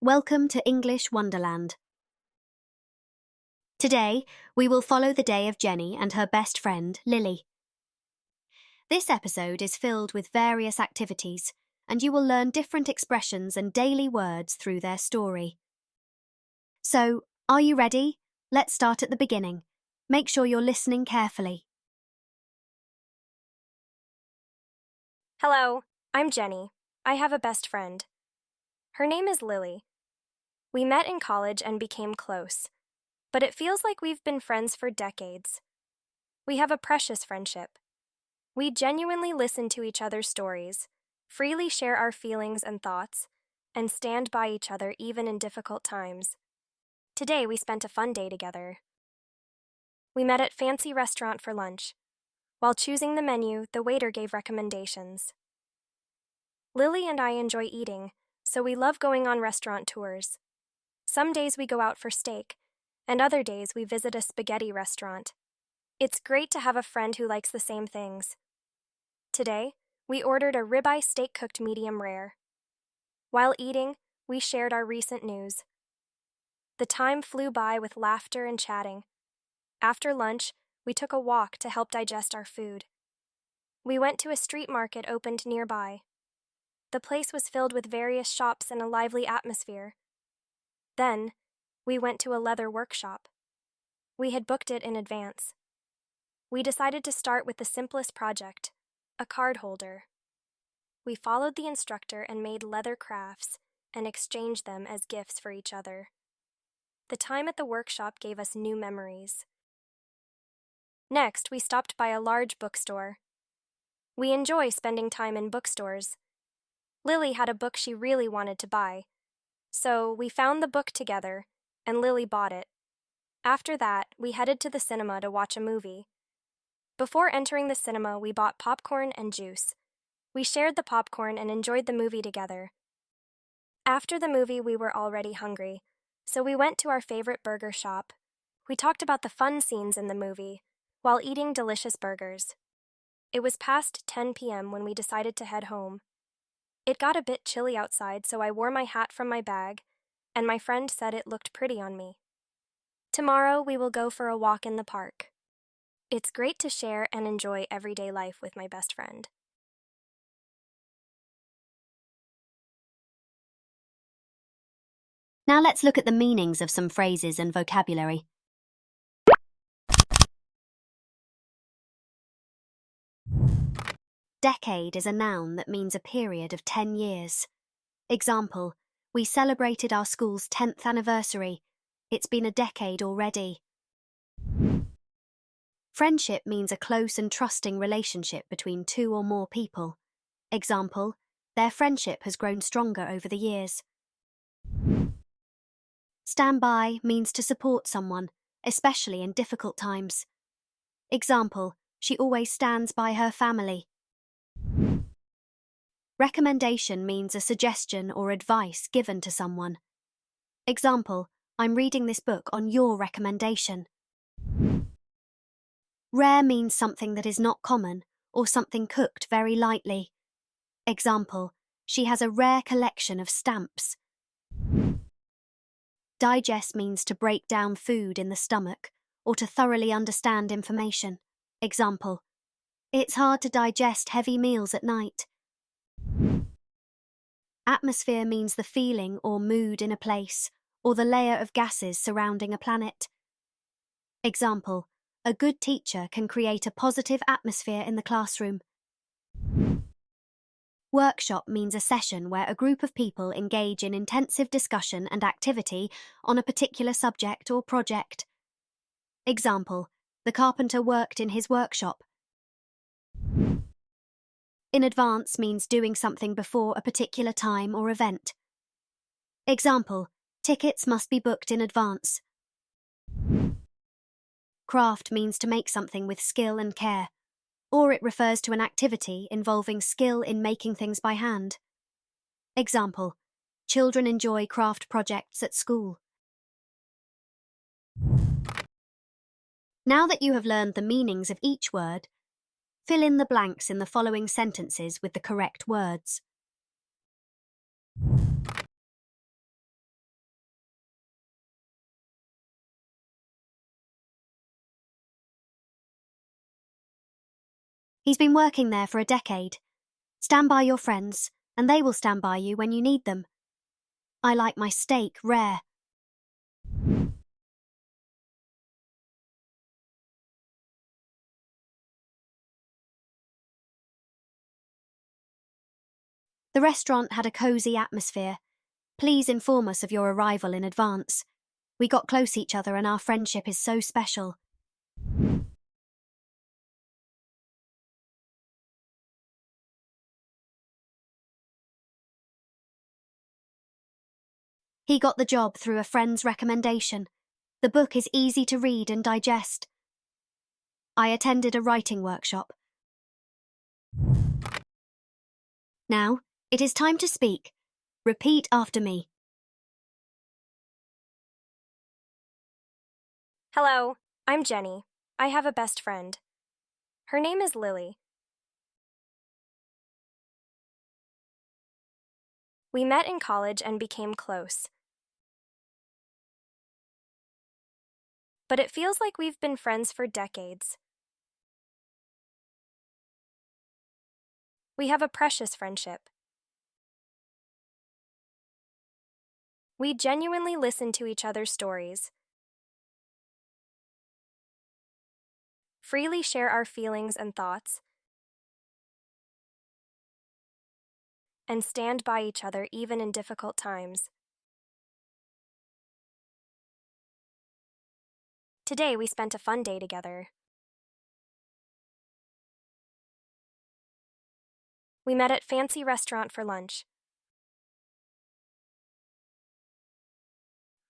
Welcome to English Wonderland. Today, we will follow the day of Jenny and her best friend, Lily. This episode is filled with various activities, and you will learn different expressions and daily words through their story. So, are you ready? Let's start at the beginning. Make sure you're listening carefully. Hello, I'm Jenny. I have a best friend. Her name is Lily. We met in college and became close, but it feels like we've been friends for decades. We have a precious friendship. We genuinely listen to each other's stories, freely share our feelings and thoughts, and stand by each other even in difficult times. Today we spent a fun day together. We met at fancy restaurant for lunch. While choosing the menu, the waiter gave recommendations. Lily and I enjoy eating, so we love going on restaurant tours. Some days we go out for steak, and other days we visit a spaghetti restaurant. It's great to have a friend who likes the same things. Today, we ordered a ribeye steak cooked medium rare. While eating, we shared our recent news. The time flew by with laughter and chatting. After lunch, we took a walk to help digest our food. We went to a street market opened nearby. The place was filled with various shops and a lively atmosphere. Then, we went to a leather workshop. We had booked it in advance. We decided to start with the simplest project, a card holder. We followed the instructor and made leather crafts and exchanged them as gifts for each other. The time at the workshop gave us new memories. Next, we stopped by a large bookstore. We enjoy spending time in bookstores. Lily had a book she really wanted to buy, so we found the book together, and Lily bought it. After that, we headed to the cinema to watch a movie. Before entering the cinema, we bought popcorn and juice. We shared the popcorn and enjoyed the movie together. After the movie, we were already hungry, so we went to our favorite burger shop. We talked about the fun scenes in the movie, while eating delicious burgers. It was past 10 p.m. when we decided to head home. It got a bit chilly outside, so I wore my hat from my bag, and my friend said it looked pretty on me. Tomorrow, we will go for a walk in the park. It's great to share and enjoy everyday life with my best friend. Now let's look at the meanings of some phrases and vocabulary. Decade is a noun that means a period of 10 years. Example, we celebrated our school's 10th anniversary. It's been a decade already. Friendship means a close and trusting relationship between two or more people. Example, their friendship has grown stronger over the years. Stand by means to support someone, especially in difficult times. Example, she always stands by her family. Recommendation means a suggestion or advice given to someone. Example, I'm reading this book on your recommendation. Rare means something that is not common or something cooked very lightly. Example, she has a rare collection of stamps. Digest means to break down food in the stomach or to thoroughly understand information. Example, it's hard to digest heavy meals at night. Atmosphere means the feeling or mood in a place, or the layer of gases surrounding a planet. Example, a good teacher can create a positive atmosphere in the classroom. Workshop means a session where a group of people engage in intensive discussion and activity on a particular subject or project. Example, the carpenter worked in his workshop. In advance means doing something before a particular time or event. Example, tickets must be booked in advance. Craft means to make something with skill and care, or it refers to an activity involving skill in making things by hand. Example, children enjoy craft projects at school. Now that you have learned the meanings of each word, fill in the blanks in the following sentences with the correct words. He's been working there for a decade. Stand by your friends, and they will stand by you when you need them. I like my steak rare. The restaurant had a cosy atmosphere. Please inform us of your arrival in advance. We got close each other and our friendship is so special. He got the job through a friend's recommendation. The book is easy to read and digest. I attended a writing workshop. Now, it is time to speak. Repeat after me. Hello, I'm Jenny. I have a best friend. Her name is Lily. We met in college and became close. But it feels like we've been friends for decades. We have a precious friendship. We genuinely listen to each other's stories, freely share our feelings and thoughts, and stand by each other even in difficult times. Today we spent a fun day together. We met at fancy restaurant for lunch.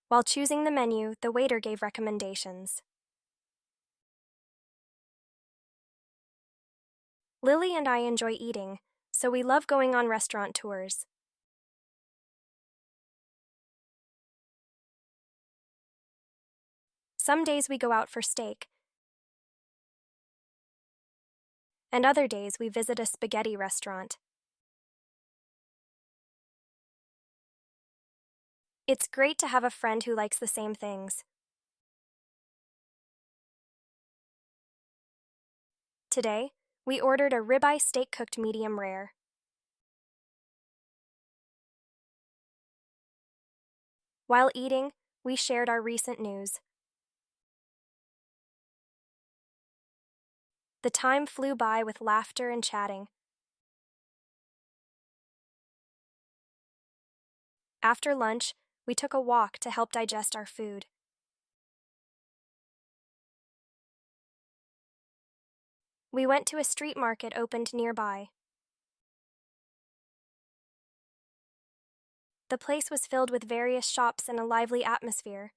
While choosing the menu, the waiter gave recommendations. Lily and I enjoy eating, so we love going on restaurant tours. Some days we go out for steak, and other days we visit a spaghetti restaurant. It's great to have a friend who likes the same things. Today, we ordered a ribeye steak cooked medium rare. While eating, we shared our recent news. The time flew by with laughter and chatting. After lunch, we took a walk to help digest our food. We went to a street market opened nearby. The place was filled with various shops and a lively atmosphere.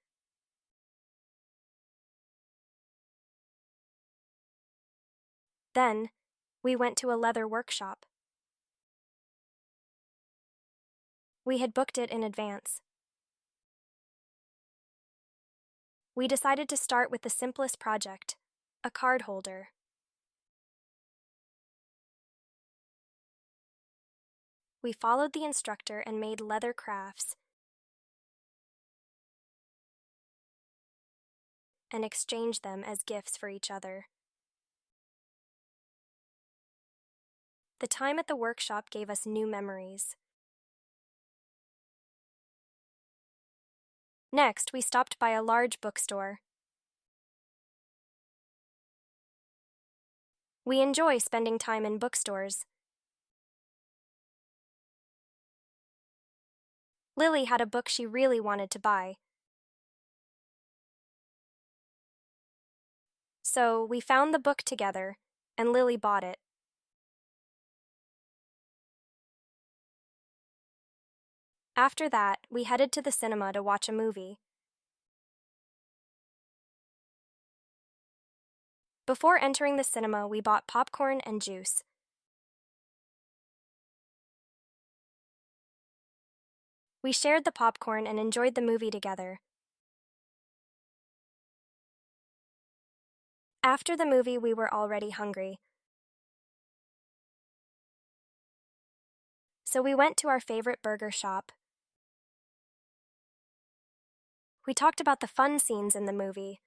Then, we went to a leather workshop. We had booked it in advance. We decided to start with the simplest project, a card holder. We followed the instructor and made leather crafts and exchanged them as gifts for each other. The time at the workshop gave us new memories. Next, we stopped by a large bookstore. We enjoy spending time in bookstores. Lily had a book she really wanted to buy. So, we found the book together, and Lily bought it. After that, we headed to the cinema to watch a movie. Before entering the cinema, we bought popcorn and juice. We shared the popcorn and enjoyed the movie together. After the movie, we were already hungry. So we went to our favorite burger shop. We talked about the fun scenes in the movie.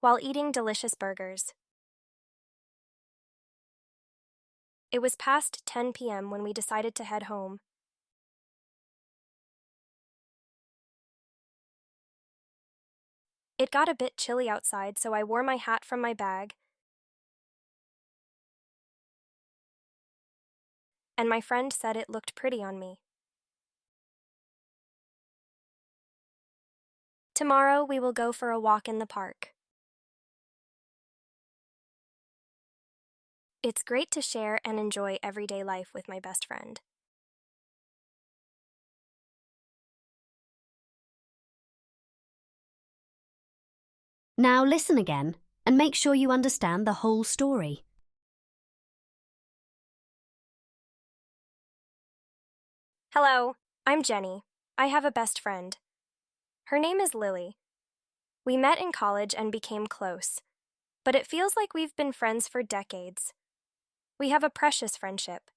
while eating delicious burgers. It was past 10 p.m. when we decided to head home. It got a bit chilly outside, so I wore my hat from my bag, and my friend said it looked pretty on me. Tomorrow we will go for a walk in the park. It's great to share and enjoy everyday life with my best friend. Now listen again and make sure you understand the whole story. Hello, I'm Jenny. I have a best friend. Her name is Lily. We met in college and became close, but it feels like we've been friends for decades. We have a precious friendship.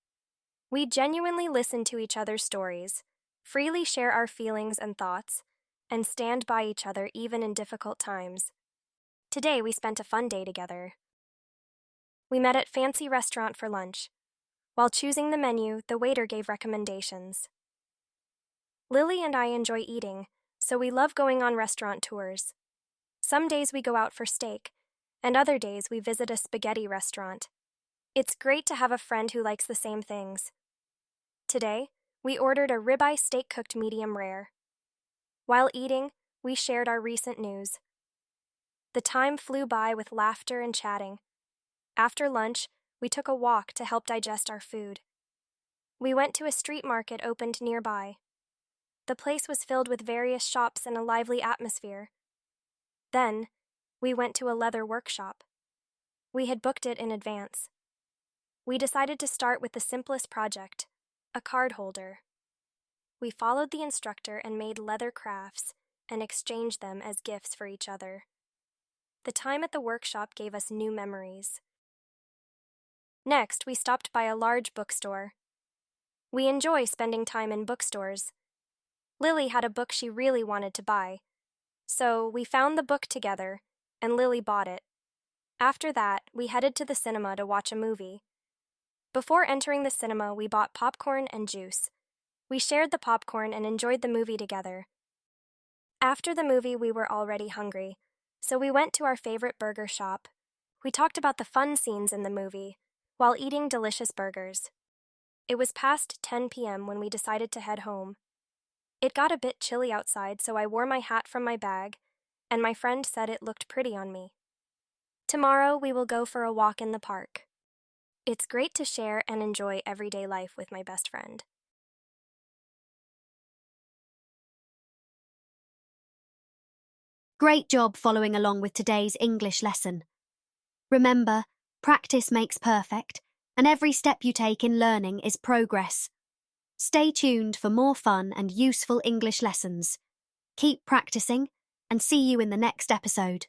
We genuinely listen to each other's stories, freely share our feelings and thoughts, and stand by each other even in difficult times. Today we spent a fun day together. We met at fancy restaurant for lunch. While choosing the menu, the waiter gave recommendations. Lily and I enjoy eating, so we love going on restaurant tours. Some days we go out for steak, and other days we visit a spaghetti restaurant. It's great to have a friend who likes the same things. Today, we ordered a ribeye steak cooked medium rare. While eating, we shared our recent news. The time flew by with laughter and chatting. After lunch, we took a walk to help digest our food. We went to a street market opened nearby. The place was filled with various shops and a lively atmosphere. Then, we went to a leather workshop. We had booked it in advance. We decided to start with the simplest project, a card holder. We followed the instructor and made leather crafts and exchanged them as gifts for each other. The time at the workshop gave us new memories. Next, we stopped by a large bookstore. We enjoy spending time in bookstores. Lily had a book she really wanted to buy, so we found the book together, and Lily bought it. After that, we headed to the cinema to watch a movie. Before entering the cinema, we bought popcorn and juice. We shared the popcorn and enjoyed the movie together. After the movie, we were already hungry, so we went to our favorite burger shop. We talked about the fun scenes in the movie, while eating delicious burgers. It was past 10 p.m. when we decided to head home. It got a bit chilly outside, so I wore my hat from my bag, and my friend said it looked pretty on me. Tomorrow we will go for a walk in the park. It's great to share and enjoy everyday life with my best friend. Great job following along with today's English lesson. Remember, practice makes perfect, and every step you take in learning is progress. Stay tuned for more fun and useful English lessons. Keep practicing, and see you in the next episode.